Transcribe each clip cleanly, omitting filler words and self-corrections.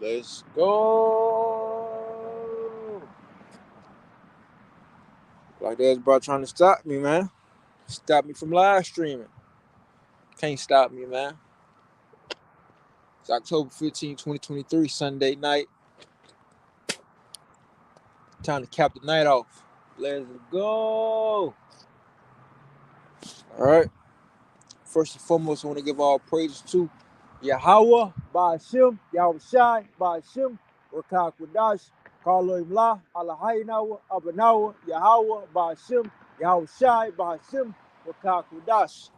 Let's go. Like that's bro trying to stop me, man. Stop me from live streaming. Can't stop me, man. It's October 15, 2023, Sunday night. Time to cap the night off. Let's go. All right. First and foremost, I want to give all praises to Yahweh, Ba'ashem, Yahweh Shai, Ba'ashem, Rakak Wadash, Karlo Imla, Allahaynawa, Abanawa, Yahweh, Ba'ashem, Yahweh Shai, Ba'ashem, Rakak Wadash.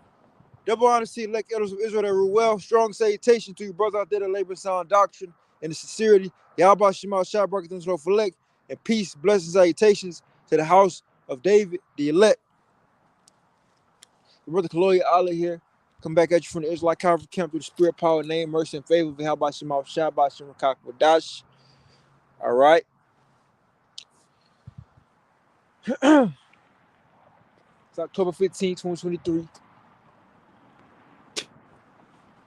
Double honesty, elect elders of Israel that rule well. Strong salutation to you, brothers out there that labor in sound doctrine and the sincerity. Yahweh Shema Shai, Barakatun Shalom Falek, and peace, blessings, salutations to the house of David, the elect. Your brother Kaloya Allah here. Come back at you from the Israelite Calvary camp through the spirit, power, name, mercy, and favor of Yahweh Shema Shai, Ba'ashem Rakak Wadash. All right. It's October 15, 2023.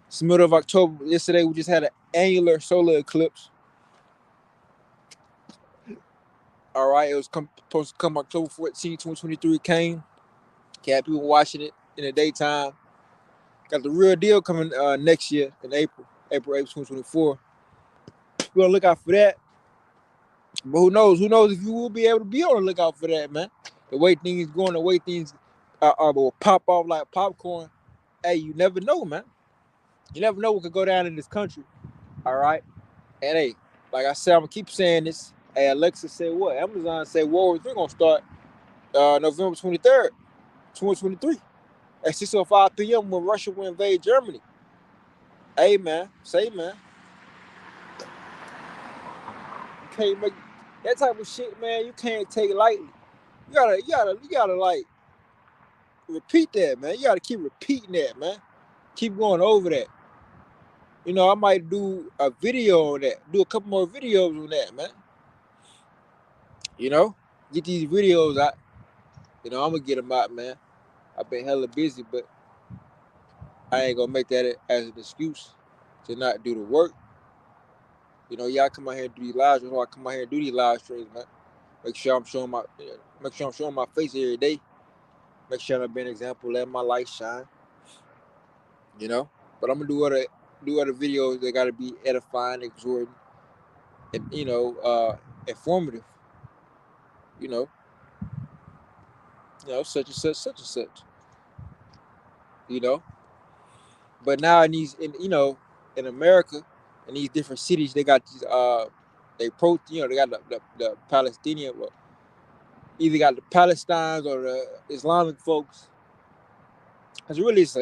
It's the middle of October. Yesterday, we just had an annular solar eclipse. All right. It was supposed to come October 14, 2023. It came. Had people watching it in the daytime. Got the real deal coming next year in April 2024. We're going to look out for that. But who knows? Who knows if you will be able to be on the lookout for that, man. The way things going, the way things will pop off like popcorn. Hey, you never know, man. You never know what could go down in this country. All right. And hey, like I said, I'm gonna keep saying this. Hey, Alexa said what? Amazon said World War III gonna start November 23rd, 2023 at 6:05 p.m. when Russia will invade Germany. Hey, man, say, man, you can't make that type of shit, man. You can't take it lightly. You gotta like repeat that, man. You gotta keep repeating that, man. Keep going over that. You know, I might do a video on that. Do a couple more videos on that, man. You know, get these videos out. You know, I'm gonna get them out, man. I've been hella busy, but I ain't gonna make that as an excuse to not do the work. You know, y'all come out here and do these live streams. I come out here and do these live streams, man. Make sure I'm showing my face every day. Make sure I'm being an example, let my light shine. You know, but I'm gonna do other videos that gotta be edifying, exhorting, and informative. You know, such and such, such and such. You know, but now in America, in these different cities, they got these they got the Palestinian, well, either got the Palestinians or the Islamic folks. Because really, it's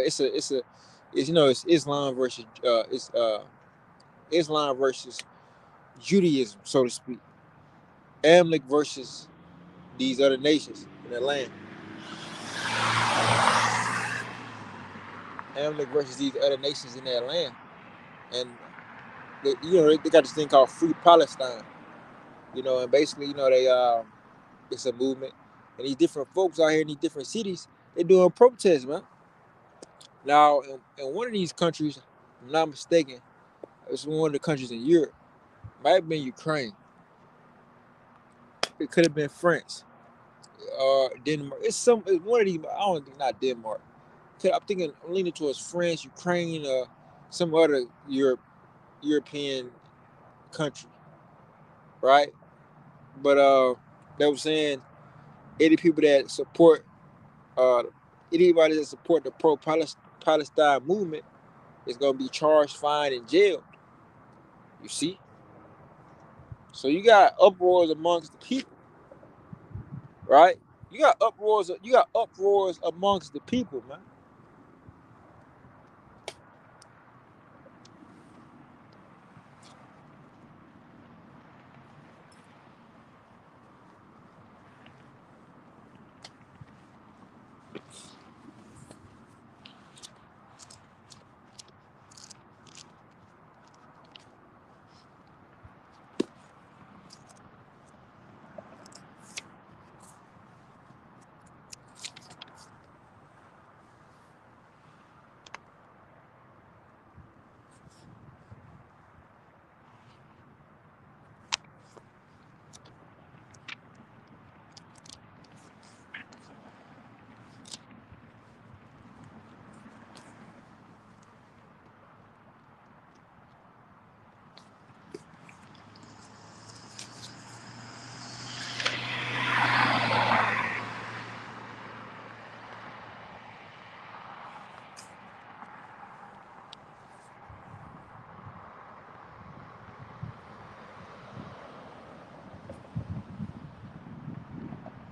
Islam versus Islam versus Judaism, so to speak. Amlik versus these other nations in the land. Amlik versus these other nations in their land, and they got this thing called Free Palestine. And basically, it's a movement, and these different folks out here in these different cities, they doing protests, man. Now, in one of these countries, if I'm not mistaken, it's one of the countries in Europe. Might have been Ukraine. It could have been France, Denmark. It's one of these. I don't think not Denmark. I'm leaning towards France, Ukraine, some other European country, right? But they were saying any people that support anybody that support the pro-Palestine movement is going to be charged, fined, and jailed. You see? So you got uproars amongst the people, right? You got uproars amongst the people, man.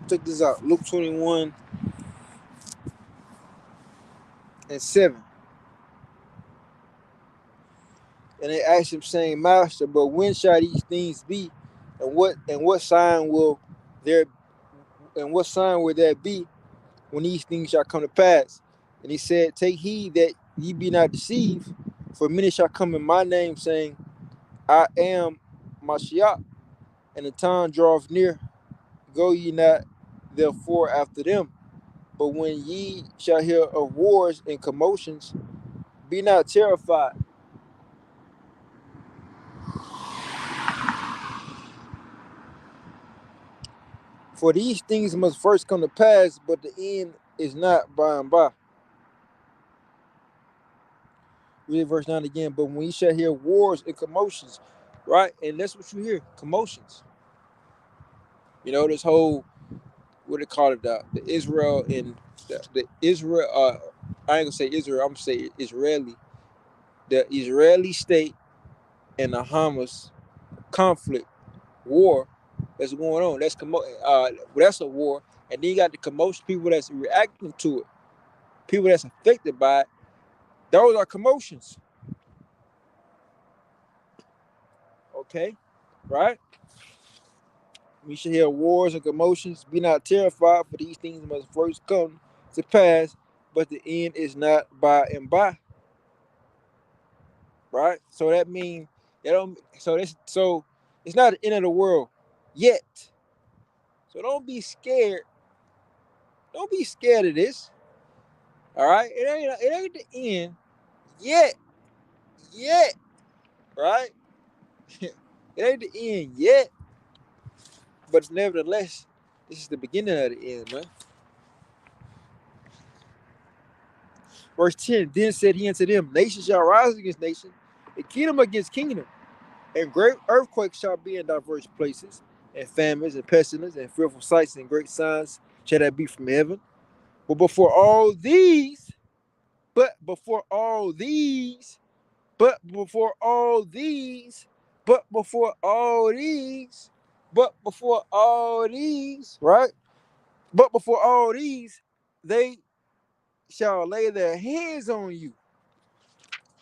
Check this out. Luke 21:7. And they asked him, saying, Master, but when shall these things be? And what sign will there be when these things shall come to pass? And he said, Take heed that ye be not deceived, for many shall come in my name, saying, I am Mashiach, and the time draweth near. Go ye not therefore after them. But when ye shall hear of wars and commotions, be not terrified. For these things must first come to pass, but the end is not by and by. Read verse 9 again. But when ye shall hear wars and commotions, right? And that's what you hear, commotions. You know, this whole, what they call it, the Israel and the Israel, I ain't gonna say Israel, I'm gonna say Israeli. The Israeli state and the Hamas conflict, war that's going on. That's a war. And then you got the commotion, people that's reacting to it, people that's affected by it. Those are commotions. Okay, right? We should hear wars and commotions. Be not terrified, for these things must first come to pass, but the end is not by and by. Right? So that means they don't. So it's not the end of the world yet. So don't be scared. Don't be scared of this. All right? It ain't the end yet. Yet. Right? It ain't the end yet. But nevertheless, this is the beginning of the end, man. Verse 10, then said he unto them, Nation shall rise against nation, and kingdom against kingdom, and great earthquakes shall be in diverse places, and famines, and pestilence, and fearful sights, and great signs shall that be from heaven. But before all these, but before all these, but before all these, but before all these, but before all these, right? But before all these, they shall lay their hands on you.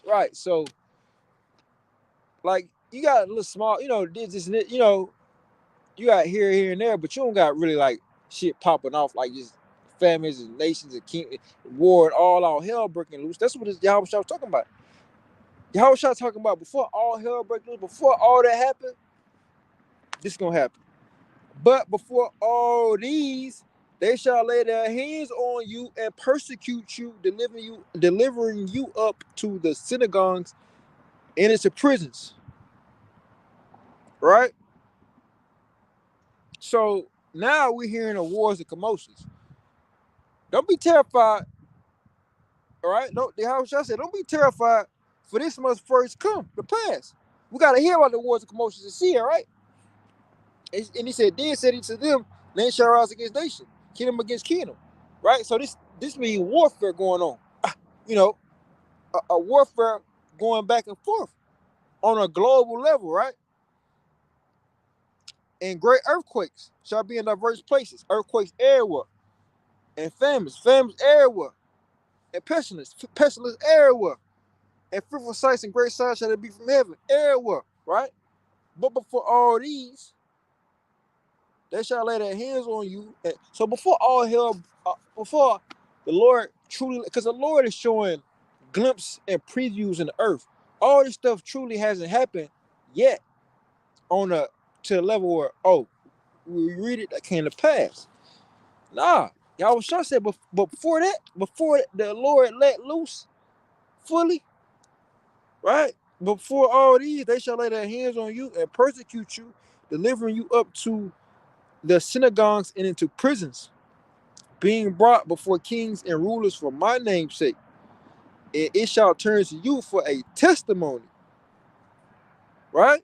Right. So, like, you got a little small, you got here and there, but you don't got really like shit popping off, like just famines and nations and war and all out hell breaking loose. That's what Yahweh Shah was talking about. Yahweh Shah talking about before all hell breaks loose, before all that happened, this is gonna happen. But before all these, they shall lay their hands on you and persecute you, delivering you up to the synagogues and into prisons. Right? So now we're hearing of wars and commotions. Don't be terrified. All right? Don't the house I said, don't be terrified, for this must first come to pass. We gotta hear about the wars and commotions and see it, right? And he said, then said he to them, nation shall rise against nation, kingdom against kingdom. Right? So this means warfare going on. You know, a warfare going back and forth on a global level, right? And great earthquakes shall be in diverse places, earthquakes everywhere, and famines everywhere, and pestilence everywhere, and fruitful sights and great signs shall it be from heaven everywhere, right? But before all these, they shall lay their hands on you. And so before all hell, before the Lord truly, because the Lord is showing glimpses and previews in the earth. All this stuff truly hasn't happened yet on a to the level where, oh, we read it, that came to pass. Nah, Yahweh Shah said, but before that, before the Lord let loose fully, right? Before all these, they shall lay their hands on you and persecute you, delivering you up to the synagogues and into prisons, being brought before kings and rulers for my name's sake. And it shall turn to you for a testimony, right?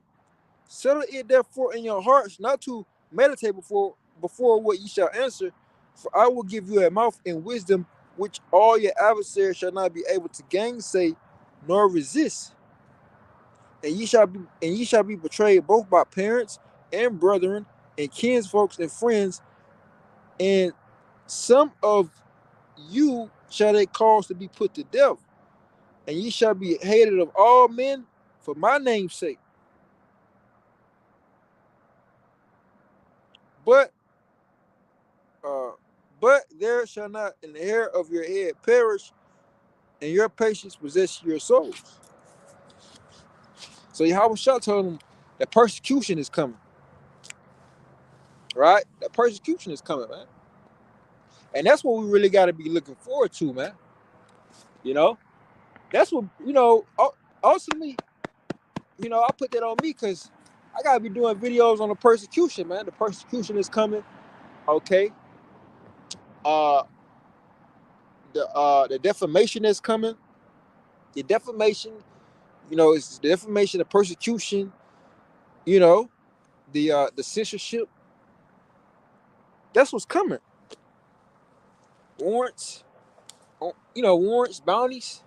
Settle it therefore in your hearts, not to meditate before what ye shall answer, for I will give you a mouth and wisdom which all your adversaries shall not be able to gainsay nor resist. And ye shall be betrayed both by parents and brethren and kinsfolks and friends, And some of you shall they cause to be put to death, and ye shall be hated of all men for my name's sake. But uh, but there shall not an hair of your head perish, and your patience possess your souls. So Yahweh Shah told him that persecution is coming, right? That persecution is coming, man. And that's what we really got to be looking forward to, man. You know, that's what, ultimately, I put that on me because I got to be doing videos on the persecution, man. The persecution is coming, okay? Uh, the defamation is coming. The defamation, it's the defamation, the persecution, the censorship. That's what's coming. Warrants, warrants, bounties,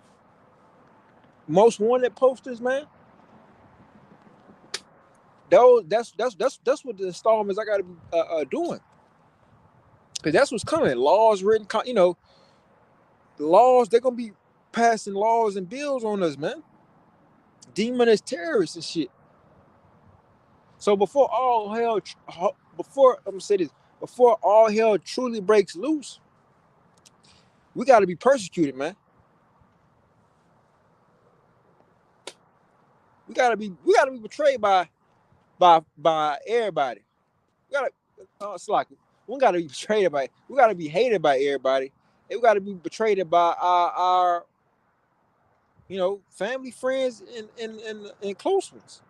most wanted posters, man. That's what the installments I got to be doing, because that's what's coming. Laws written, laws. They're gonna be passing laws and bills on us, man. Demonist terrorists and shit. So before all hell, before I'm gonna say this, before all hell truly breaks loose, we got to be persecuted, man. We gotta be betrayed by everybody. We gotta, it's like we gotta be betrayed by. We gotta be hated by everybody. And we gotta be betrayed by our family, friends, and close ones.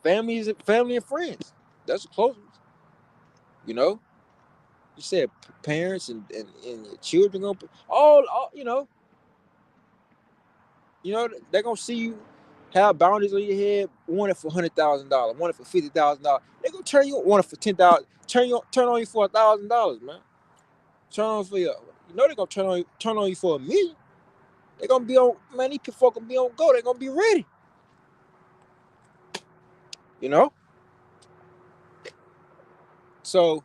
Family and friends. That's the close ones. You know, you said parents and your children gonna all they're gonna see you have boundaries on your head. Want it for $100,000, want it for $50,000. They're gonna turn you want it for $10,000. Turn on you for $1,000, man. Turn on for you. They're gonna turn on you for $1 million. They're gonna be on, man. These people gonna be on go. They're gonna be ready. You know. So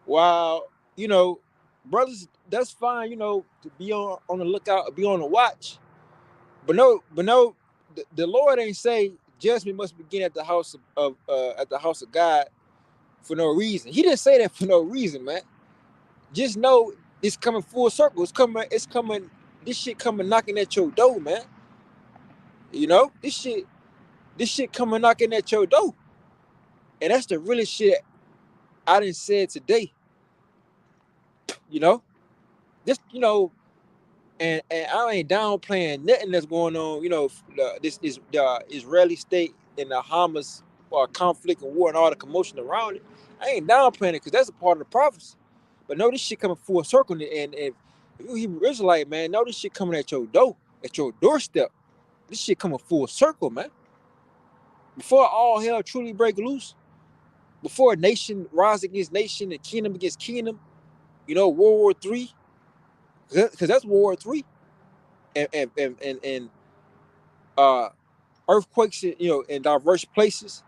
while brothers, that's fine. To be on the lookout, be on the watch. But no, the Lord ain't say judgment must begin at the house of God for no reason. He didn't say that for no reason, man. Just know it's coming full circle. It's coming. This shit coming knocking at your door, man. This shit coming knocking at your door, and that's the realest shit I done said today. Just and I ain't downplaying nothing that's going on. This is the Israeli state and the Hamas conflict and war and all the commotion around it. I ain't downplaying it because that's a part of the prophecy. But no, this shit coming full circle, and if you Hebrew Israelite, man, no, this shit coming at your door, at your doorstep. This shit coming full circle, man. Before all hell truly break loose, before a nation rise against nation and kingdom against kingdom, World War III, because that's World War III, and earthquakes, in diverse places,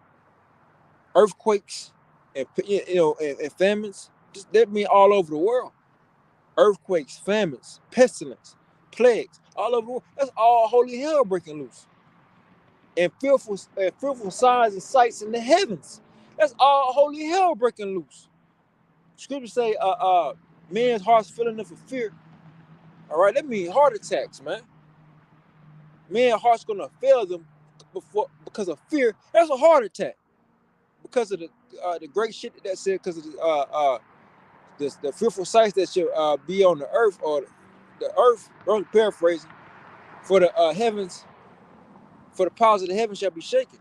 earthquakes, and famines. That mean all over the world. Earthquakes, famines, pestilence, plagues, all over the world. That's all holy hell breaking loose. And fearful signs and sights in the heavens. That's all holy hell breaking loose. Scriptures say, men's hearts filling up for fear. All right, that means heart attacks, man. Men's hearts gonna fail them because of fear. That's a heart attack. Because of the great shit that said, because of the fearful sights that shall be on the earth, or the earth, I'm paraphrasing, for the heavens, for the powers of the heavens shall be shaken.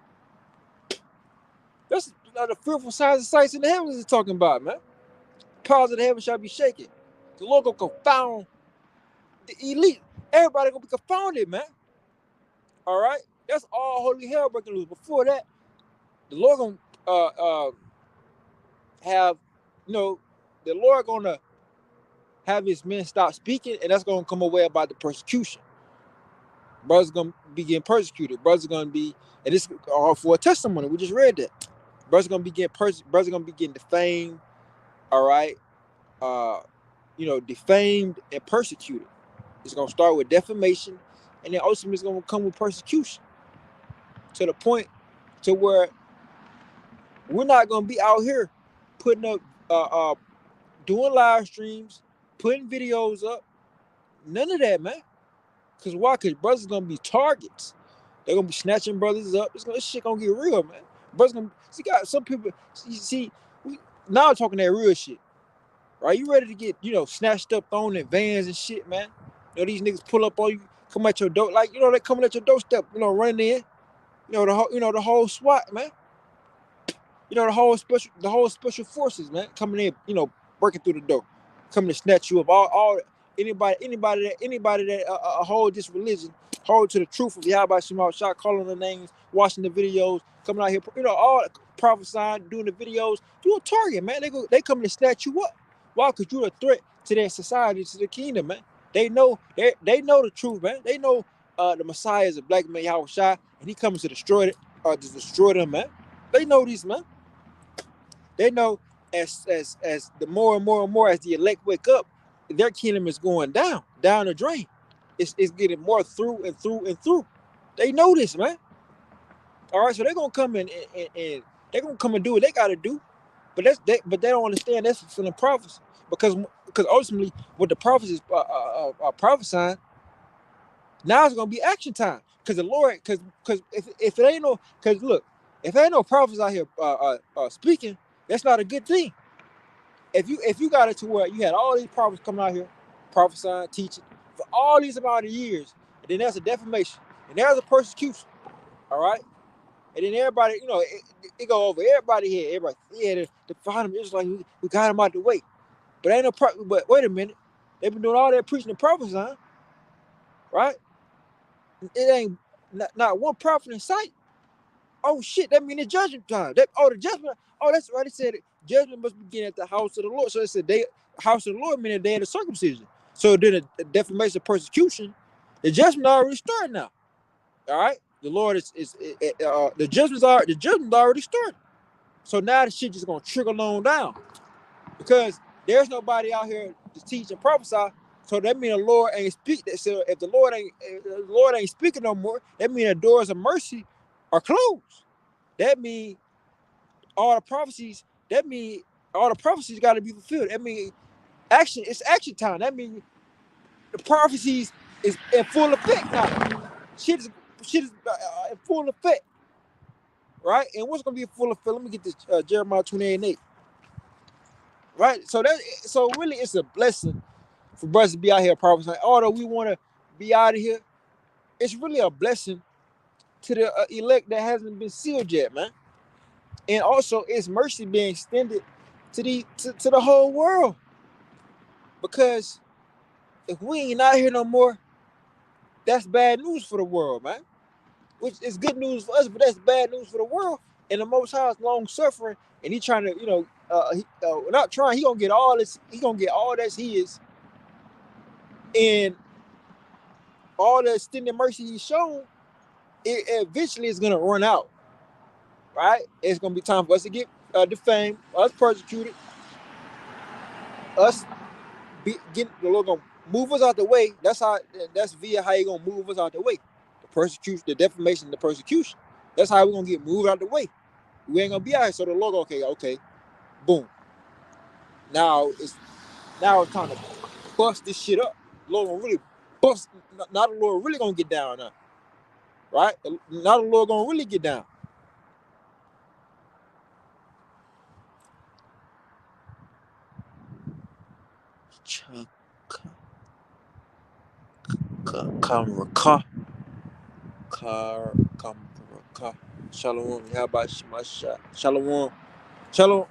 That's the fearful signs and sights in the heavens is talking about, man. The powers of the heavens shall be shaken. The Lord gonna confound the elite. Everybody gonna be confounded, man. All right, that's all holy hell breaking loose. Before that, the Lord gonna have, the Lord gonna have his men stop speaking, and that's gonna come away about the persecution. Brothers gonna be getting persecuted. Brothers gonna be, and this all for a testimony. We just read that. Brothers gonna be getting defamed. All right, defamed and persecuted. It's gonna start with defamation, and then ultimately it's gonna come with persecution to the point to where we're not gonna be out here putting up, doing live streams, putting videos up. None of that, man. Cause why? Cause brothers gonna be targets. They're gonna be snatching brothers up. This shit gonna get real, man. Brothers gonna see. Got some people. See, now I'm talking that real shit. Right? You ready to get snatched up, thrown in vans and shit, man? These niggas pull up on you, come at your door, like they coming at your doorstep, running in. The whole SWAT, man. The whole special forces, man, coming in, breaking through the door, coming to snatch you up. All anybody that hold this religion, hold to the truth of Yahweh Shema Shah, calling the names, watching the videos, coming out here, all prophesying, doing the videos. You a target, man. They coming to snatch you up. Why? Because you're a threat to their society, to the kingdom, man. They know the truth, man. They know the Messiah is a black man, Yahweh Shah, and he comes to destroy it, to destroy them, man. They know this, man. They know as the more and more and more as the elect wake up, their kingdom is going down the drain. It's getting more through and through and through. They know this, man. All right, so they're gonna come in and they're gonna come and do what they gotta do. But they don't understand that's fulfilling prophecy, because ultimately what the prophets is prophesying, now it's gonna be action time. Because the Lord, because if it ain't no, because look, if there ain't no prophets out here speaking, that's not a good thing. If you got it to where you had all these prophets coming out here prophesying, teaching for all these amount of years, and then there's a defamation, and there's a persecution, all right, and then everybody, it go over everybody here. Everybody, yeah, the find them, it's like we got them out the way, but ain't no but wait a minute, they've been doing all that preaching and prophesying, right? It ain't not one prophet in sight. Oh shit, that mean it's judgment time. The judgment. Oh, that's right. It said judgment must begin at the house of the Lord. So it said house of the Lord meaning the day of the circumcision. So then the defamation, persecution, the judgment already started now. All right, the Lord the judgment already started. So now the shit just gonna trickle on down, because there's nobody out here to teach and prophesy. So that means the Lord ain't speaking. So if the Lord ain't speaking no more, that means the doors of mercy are closed. That means all the prophecies. That means all the prophecies got to be fulfilled. That means it's action time. That means the prophecies is in full effect now. Shit is in full effect, right? And what's gonna be in full effect? Let me get this Jeremiah 28:8. Right. So really, it's a blessing for brothers to be out here prophesying. Although we want to be out of here, it's really a blessing to the elect that hasn't been sealed yet, man. And also, it's mercy being extended to the whole world. Because if we ain't out here no more, that's bad news for the world, man. Which is good news for us, but that's bad news for the world. And the Most High is long suffering, and he trying to, not trying. He gonna get all this. He gonna get all that's his, and all the extended mercy he's shown. It eventually is gonna run out, right? It's gonna be time for us to get defamed, us persecuted, us the Lord gonna move us out the way. That's via how he gonna move us out the way. The persecution, the defamation, the persecution. That's how we're gonna get moved out the way. We ain't gonna be out here. So the Lord, okay, boom. Now it's time to bust this shit up. The Lord gonna really bust. Now the Lord really gonna get down now, right? Now the Lord gonna really get down. Kamraka. Shalom, Yahweh Shemasha. Shalom. Shalom,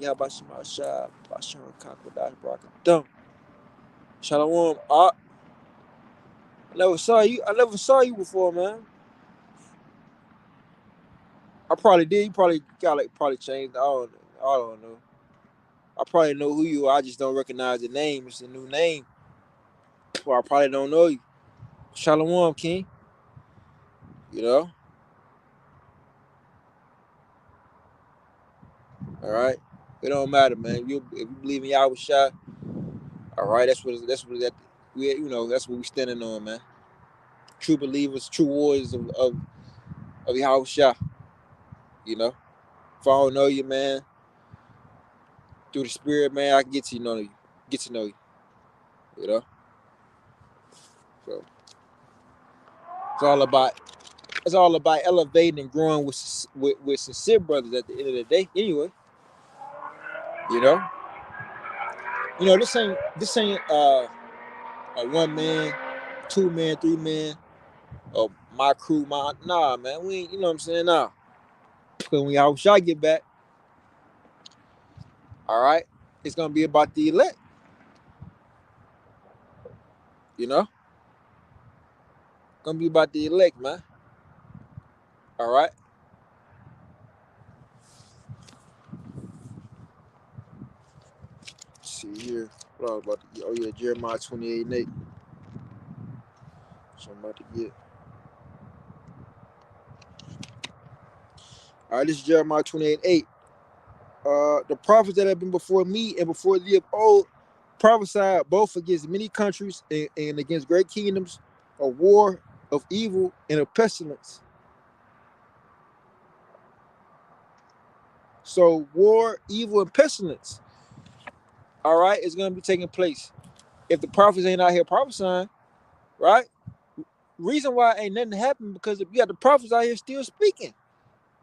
Yahweh Shemasha. Bashar Kakodash Brakatum. Shalom. I never saw you. I never saw you before, man. I probably did. You probably got probably changed. I don't know. I probably know who you are. I just don't recognize the name. It's a new name. Or I probably don't know you. Shalom, King. You know? All right. It don't matter, man. If you believe in Yahweh Shai, all right, that's what we, you know, that's what we standing on, man. True believers, true warriors of Yahweh Shai. You know, if I don't know you, man, through the spirit, man, I can get to know you, you know. So it's all about elevating and growing with sincere brothers at the end of the day. Anyway, you know, this ain't a one man, two man, three man, or my crew, nah, man. We ain't, you know what I'm saying? Nah. Because when y'all shot get back, all right, it's gonna be about the elect, you know? Gonna be about the elect, man. All right. Let's see here. What I was about to get? Oh yeah, Jeremiah 28:8. So I'm about to get. All right, this is Jeremiah 28:8. The prophets that have been before me and before thee of old prophesied both against many countries and against great kingdoms, of war, of evil, and of pestilence. So war, evil, and pestilence, all right, is going to be taking place. If the prophets ain't out here prophesying, right? Reason why ain't nothing happening because if you got the prophets out here still speaking.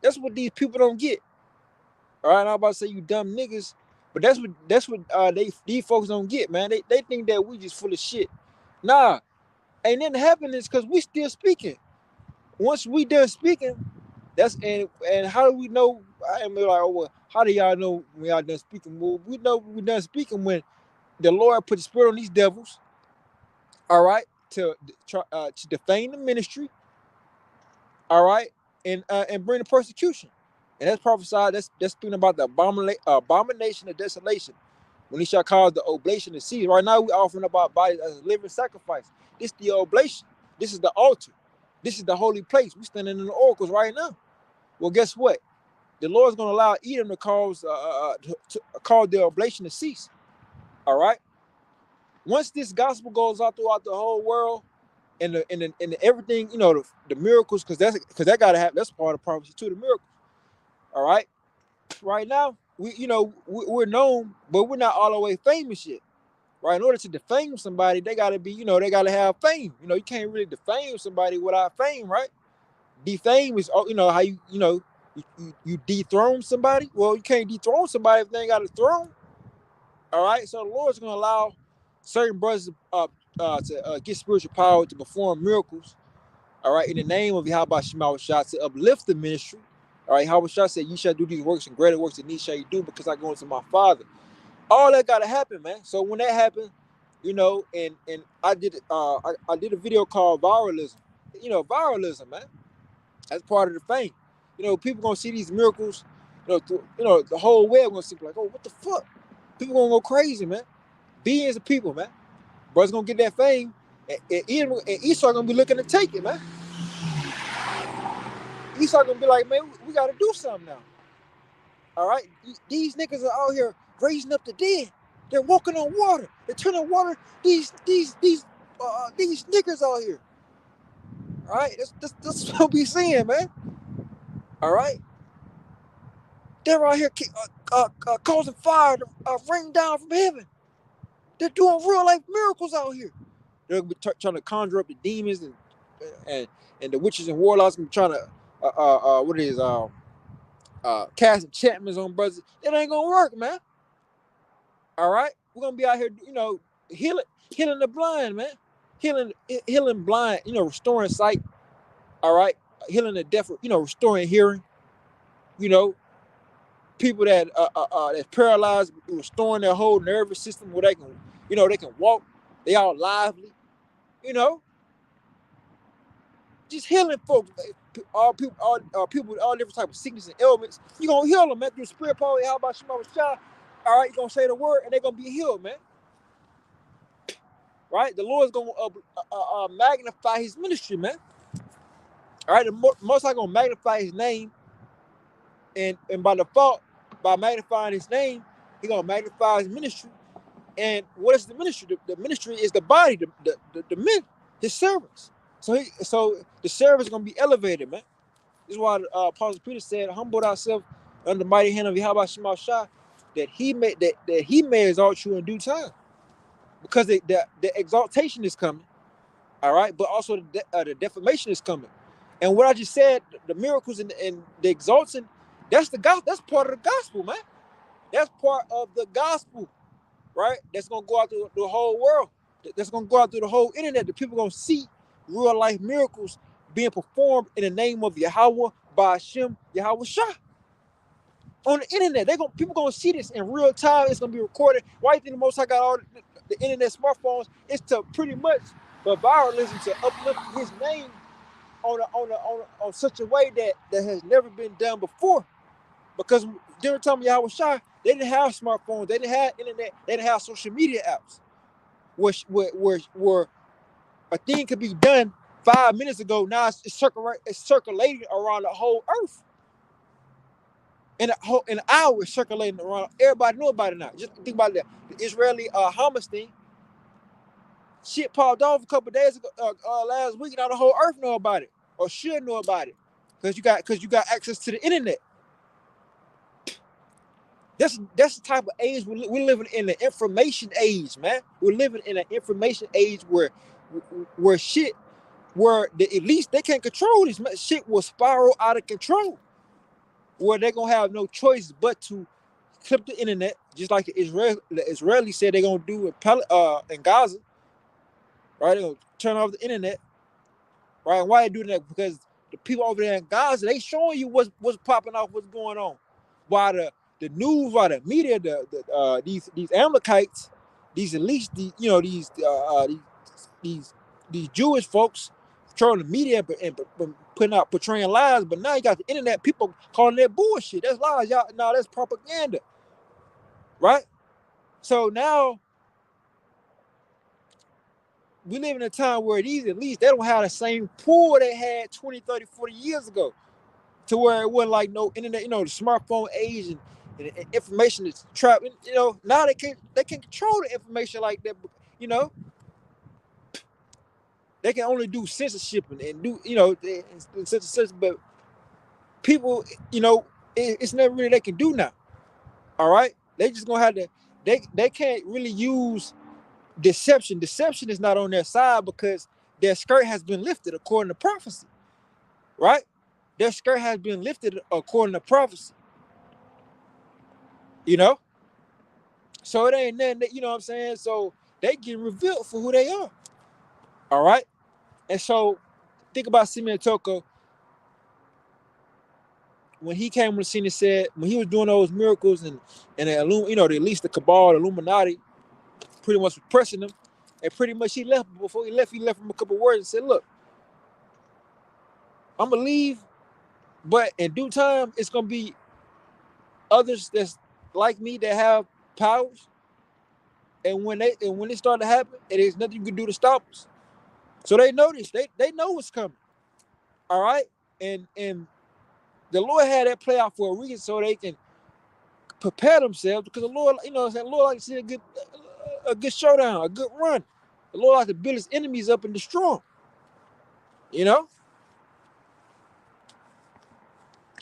That's what these people don't get. All right, I'm about to say you dumb niggas, but that's what these folks don't get, man. They think that we just full of shit. Nah, ain't nothing happening is because we still speaking. Once we done speaking, and how do we know? I am like, oh, well, how do y'all know when y'all done speaking? Well, we know we done speaking when the Lord put the spirit on these devils, all right, to defame the ministry, all right, and bring the persecution. And that's prophesied. That's speaking about the abomination of desolation. When he shall cause the oblation to cease. Right now, we offering up our bodies as a living sacrifice. This is the oblation. This is the altar. This is the holy place. We standing in the oracles right now. Well, guess what? The Lord's going to allow Edom to cause the oblation to cease. All right. Once this gospel goes out throughout the whole world, and everything, you know, the miracles, because that gotta happen. That's part of prophecy too. The miracles. All right. Right now, we're known, but we're not all the way famous yet. Right? In order to defame somebody, they gotta be, they gotta have fame. You can't really defame somebody without fame, right? Defame is, how you dethrone somebody. Well, you can't dethrone somebody if they ain't got a throne. All right. So the Lord's gonna allow certain brothers to get spiritual power to perform miracles. All right, in the name of Yahweh Shai to uplift the ministry. All right, Yahweh Shai said, "You shall do these works and greater works than these shall you do, because I go into my Father." All that gotta happen, man. So when that happened, and I did I did a video called viralism. Viralism, man. That's part of the thing. People gonna see these miracles. The whole web gonna see like, oh, what the fuck? People gonna go crazy, man. Billions of people, man. Bro's gonna get that fame, and Esau gonna be looking to take it, man. Esau gonna be like, man, we gotta do something now. All right, these niggas are out here raising up the dead. They're walking on water. They're turning water. These niggas out here. All right, that's what we seeing, man. All right, they're out here causing fire to rain down from heaven. They're doing real life miracles out here. They're gonna be trying to conjure up the demons and the witches and warlocks gonna be trying to cast enchantments on brothers. It ain't gonna work, man. All right, we're gonna be out here, healing the blind, man. Healing blind, restoring sight. All right, healing the deaf, restoring hearing. You know, people that's paralyzed, restoring their whole nervous system where they can, they can walk. They all lively. You know, just healing folks. People with all different types of sickness and ailments. You gonna heal them, man, through spirit power. How about Shema Shah? All right, you gonna say the word and they're gonna be healed, man. Right, the Lord's gonna magnify His ministry, man. All right, the most High gonna magnify His name, and by default, by magnifying his name, he's gonna magnify his ministry. And what is the ministry? The ministry is the body, the men, his servants. So the servants are gonna be elevated, man. This is why Apostle Peter said, "Humble thyself under the mighty hand of Yahweh Shema Shah, that he may exalt you in due time, because the exaltation is coming, all right, but also the defamation is coming." And what I just said, the miracles and the exalting, that's the gospel. That's part of the gospel, man. That's part of the gospel, right? That's gonna go out through the whole world. That's gonna go out through the whole internet. The people gonna see real life miracles being performed in the name of Yahweh by Hashem Yahweh Shah on the internet. People gonna see this in real time. It's gonna be recorded. Why do you think the Most High got all the internet smartphones? It's to pretty much for viralism, to uplift his name on such a way that has never been done before. Because during the time of Yahweh Shah, they didn't have smartphones, they didn't have internet, they didn't have social media apps, where a thing could be done 5 minutes ago. Now it's circulating around the whole earth. In an hour, it's circulating around. Everybody know about it now. Just think about that. The Israeli Hamas thing. Shit popped off a couple days ago, last week. Now the whole earth know about it, or should know about it, because you got access to the internet. That's the type of age we're living in, the information age, man. We're living in an information age where the elites, they can't control this. Shit will spiral out of control, where they're gonna have no choice but to clip the internet, just like the Israelis said they're gonna do in Gaza, right? They're gonna turn off the internet, right? And why they doing that? Because the people over there in Gaza, they showing you what's popping off, what's going on. Why the news, why the media, these Amalekites, these elites, these Jewish folks controlling the media and portraying lies. But now you got the internet, people calling that bullshit. That's lies, y'all. No, that's propaganda, right? So now we live in a time where these elites, they don't have the same pull they had 20, 30, 40 years ago, to where it wasn't like no internet, the smartphone age and information is trapped. Now they can control the information like that. They can only do censorship and do censorship, but people, it's never really they can do now. All right, they just gonna have to. They can't really use deception. Deception is not on their side, because their skirt has been lifted according to prophecy, right? Their skirt has been lifted according to prophecy. So it ain't nothing that, what I'm saying? So they get revealed for who they are. All right. And so think about Simeon Toko. When he came on the scene and said, when he was doing those miracles and at least the Cabal, the Illuminati, pretty much pressing him. And pretty much he left. Before he left him a couple of words and said, look, I'm going to leave, but in due time, it's going to be others that's like me that have powers. And when it start to happen, it is nothing you can do to stop us. So they know this. They know what's coming. All right? And the Lord had that play out for a reason, so they can prepare themselves, because the Lord, the Lord like to see a good showdown, a good run. The Lord like to build his enemies up and destroy them.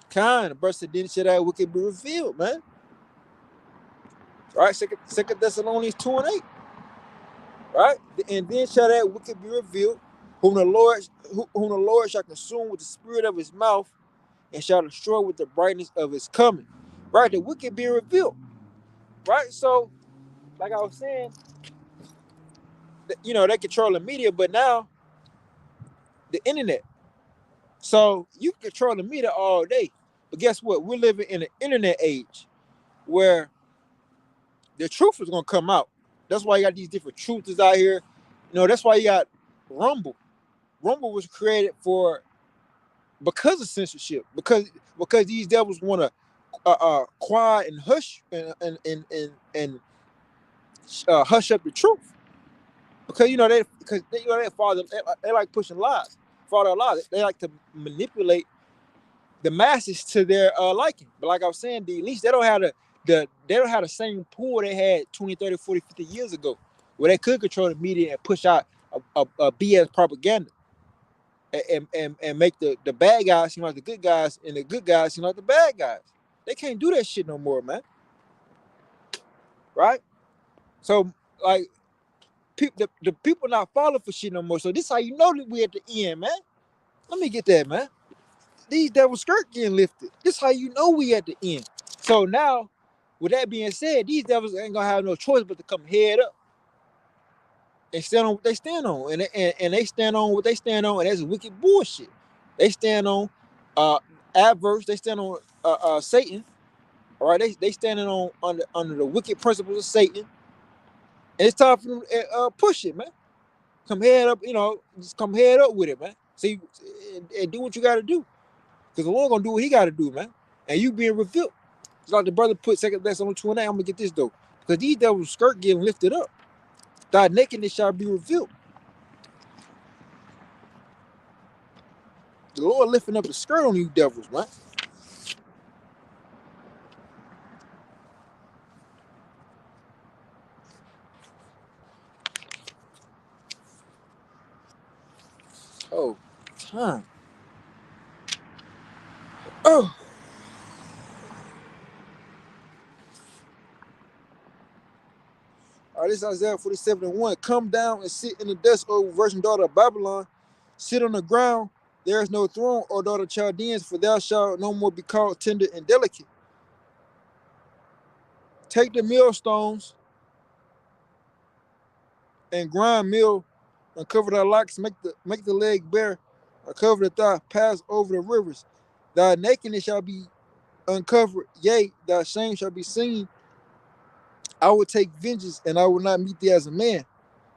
Kind of burst didn't shall that wicked be revealed, man. Right? Second Thessalonians 2:8. Right? And then shall that wicked be revealed, whom the Lord shall consume with the spirit of his mouth, and shall destroy with the brightness of his coming. Right? The wicked being revealed. Right? So, like I was saying, they control the media, but now the internet. So you can control the media all day. But guess what? We're living in an internet age where the truth is gonna come out. That's why you got these different truthers out here. That's why you got Rumble. Rumble was created because of censorship, because these devils want to quiet and hush and hush up the truth, because they like pushing lies, father lies. They like to manipulate the masses to their liking. But like I was saying, the elites, they don't have they don't have the same pool they had 20, 30, 40, 50 years ago, where they could control the media and push out a BS propaganda and make the bad guys seem like the good guys and the good guys seem like the bad guys. They can't do that shit no more, man. Right? So like the people not falling for shit no more. So this how you know that we at the end, man. Let me get that, man. These devil skirt getting lifted. This how you know we at the end. So now, with that being said, these devils ain't gonna have no choice but to come head up and stand on what they stand on, and they stand on what they stand on, and that's wicked bullshit. They stand on uh adverse. They stand on Satan. All right, they standing on under the wicked principles of Satan, and it's time for them to push it, man. Come head up, just come head up with it, man. See, and do what you got to do, because the Lord gonna do what He got to do, man. And you being revealed. It's like the brother put second best on 2 and 8. I'm gonna get this though, because these devils' skirt getting lifted up. Thy nakedness shall be revealed. The Lord lifting up the skirt on you devils, man. Oh, time. Oh. All right, this is Isaiah 47:1. Come down and sit in the dust, O virgin daughter of Babylon. Sit on the ground. There is no throne, O daughter of Chaldeans, for thou shalt no more be called tender and delicate. Take the millstones and grind meal, and cover thy locks, make the leg bare, and cover the thigh, pass over the rivers. Thy nakedness shall be uncovered, yea, thy shame shall be seen. I will take vengeance, and I will not meet thee as a man.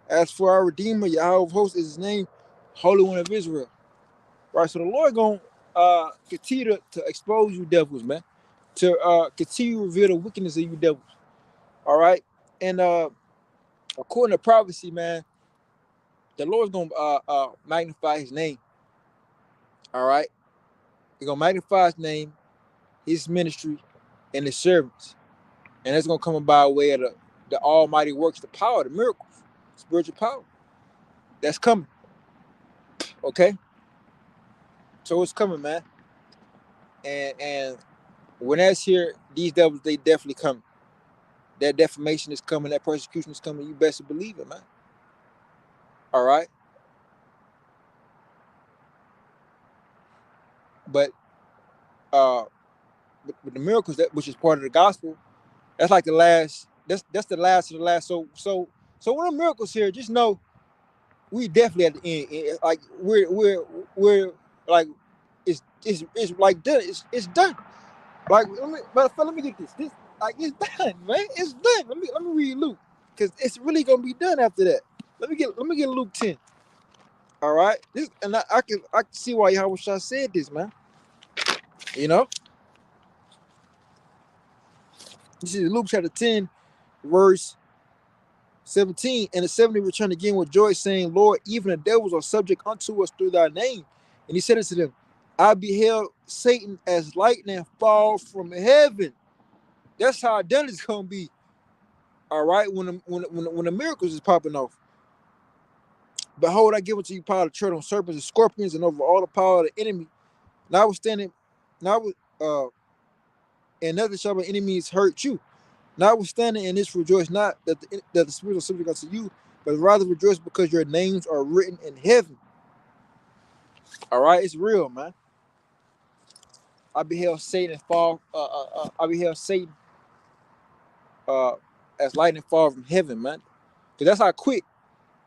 As for our Redeemer, Yahweh of hosts is his name, Holy One of Israel. Right, so the Lord gonna continue to expose you devils, man. To continue to reveal the wickedness of you devils. All right, and according to prophecy, man, the Lord's gonna magnify His name. All right, He's gonna magnify His name, His ministry, and His servants, and it's gonna come by way of the Almighty works, the power, the miracles, spiritual power that's coming. Okay, so it's coming, man, and when that's here, these devils they definitely coming. That defamation is coming, that persecution is coming. You best believe it, man. All right, but uh, with the miracles that which is part of the gospel, that's like the last. That's the last of the last. So when the miracles here, just know we definitely at the end. Like we're like it's like done. It's done. Like let me get this. This like it's done, man. It's done. Let me read Luke, because it's really gonna be done after that. Let me get Luke 10. All right. This and I can see why Yahweh Shah said this, man. You know, this is Luke chapter 10, verse 17. And the 70 returned again with joy, saying, Lord, even the devils are subject unto us through thy name. And he said unto them, I beheld Satan as lightning fall from heaven. That's how done it's gonna be. All right, when the miracles is popping off. Behold, I give unto you power to tread on serpents and scorpions and over all the power of the enemy. Notwithstanding, now and nothing shall by enemies hurt you. Notwithstanding, in this rejoice not that the spirits are subject unto you, but rather rejoice because your names are written in heaven. All right, it's real, man. I beheld Satan fall. I beheld Satan as lightning fall from heaven, man. Because that's how quick.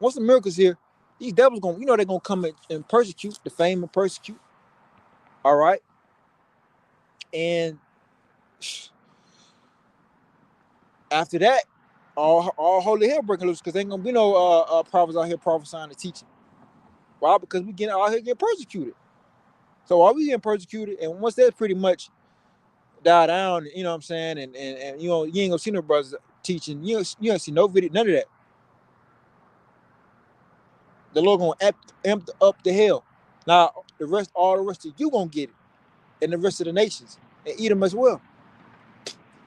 Once the miracles here, these devils gonna, they're gonna come and persecute, defame and persecute. All right, and after that, all holy hell breaking loose, because ain't gonna be no prophets out here prophesying and teaching. Why? Because we getting out here getting persecuted. So while we getting persecuted, and once that pretty much die down, you know what I'm saying, and you ain't gonna see no brothers teaching. You don't see no video, none of that. The Lord gonna amp up the hell. Now all the rest of you gonna get it. and the rest of the nations and eat them as well.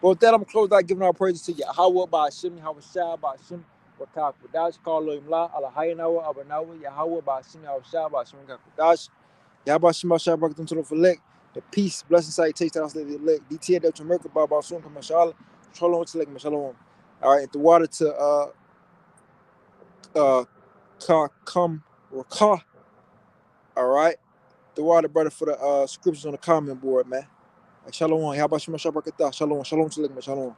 But with that, I'm going to close out giving our praises to Yahweh, Ba'ashim, Yahweh, Ba'ashim, Wakak, Kudash, Karlo Imla, Alahayanawa, Abanawa, Yahweh, Ba'ashim, Yahweh, Ba'ashim, Wakak, Kudash, Yahweh, Shema, Shabbat, to the Felek, the peace, blessing, salutation, house, the elect, DTA, Dutch America, Baba, Sun, Kamashala, Shalom, Select, Shalom. All right, the water to, come, Rakah, all right, the water, brother, for the scriptures on the comment board, man. Shalom, Yahweh, Shema, Shabbat, Shalom, Shalom, Select, Shalom.